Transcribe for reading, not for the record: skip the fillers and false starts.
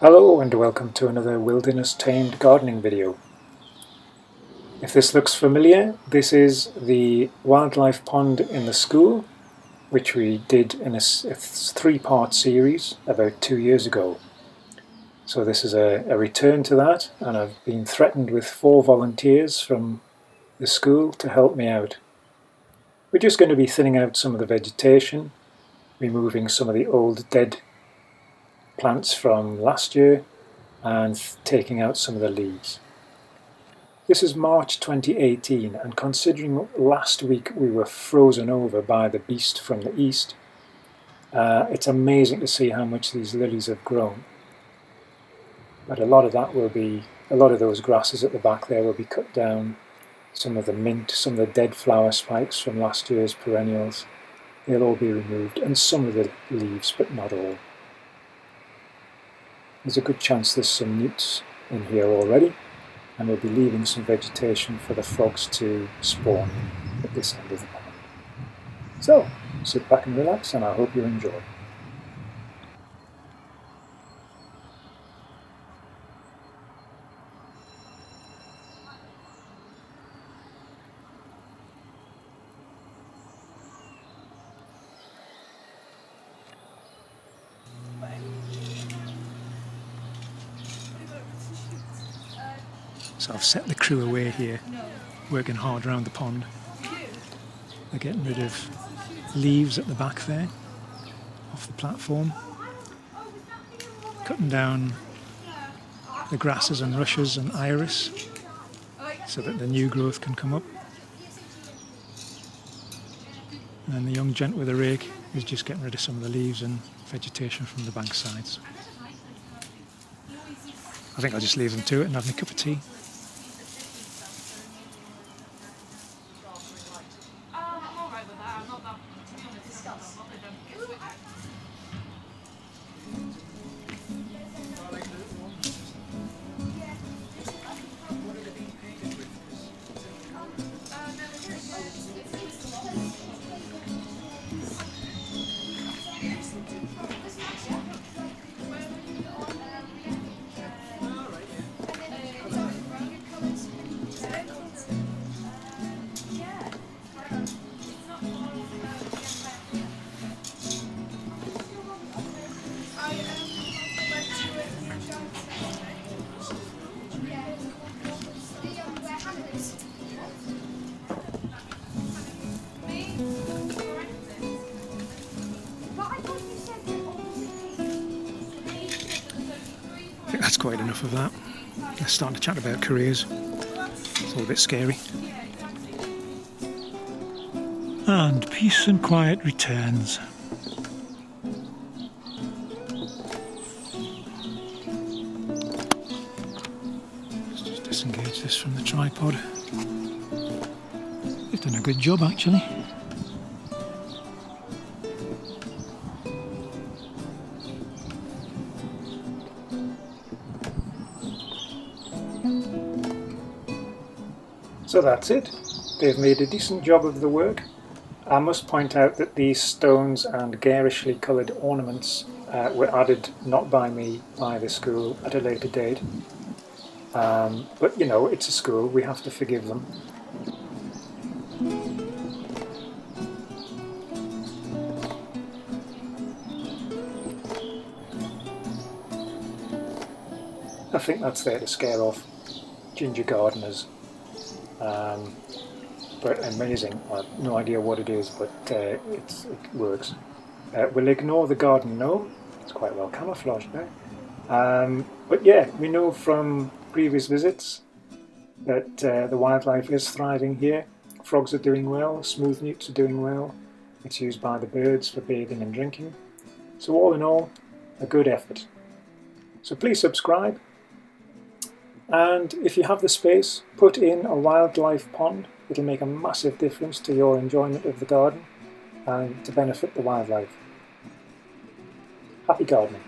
Hello and welcome to another wilderness tamed gardening video. If this looks familiar, this is the wildlife pond in the school, which we did in a three-part series about 2 years ago. So this is a return to that, and I've been threatened with 4 volunteers from the school to help me out. We're just going to be thinning out some of the vegetation, removing some of the old dead plants from last year and taking out some of the leaves. This is March 2018, and considering last week we were frozen over by the beast from the east, it's amazing to see how much these lilies have grown. But a lot of those grasses at the back there will be cut down. Some of the mint, some of the dead flower spikes from last year's perennials, they'll all be removed, and some of the leaves, but not all. There's a good chance there's some newts in here already, and we'll be leaving some vegetation for the frogs to spawn at this end of the pond. So, sit back and relax, and I hope you enjoy. So I've set the crew away here, working hard around the pond. They're getting rid of leaves at the back there, off the platform. Cutting down the grasses and rushes and iris, so that the new growth can come up. And the young gent with a rake is just getting rid of some of the leaves and vegetation from the bank sides. I think I'll just leave them to it and have my cup of tea. I think that's quite enough of that. They're starting to chat about careers. It's all a bit scary. And peace and quiet returns. Let's just disengage this from the tripod. They've done a good job, actually. So that's it. They've made a decent job of the work. I must point out that these stones and garishly coloured ornaments were added not by me, by the school at a later date. But you know, it's a school, we have to forgive them. I think that's there to scare off ginger gardeners. But amazing. I have no idea what it is, but it works. We'll ignore the garden gnome. It's quite well camouflaged there. But yeah, we know from previous visits that the wildlife is thriving here. Frogs are doing well, smooth newts are doing well. It's used by the birds for bathing and drinking. So all in all, a good effort. So please subscribe. And if you have the space, put in a wildlife pond. It'll make a massive difference to your enjoyment of the garden and to benefit the wildlife. Happy gardening.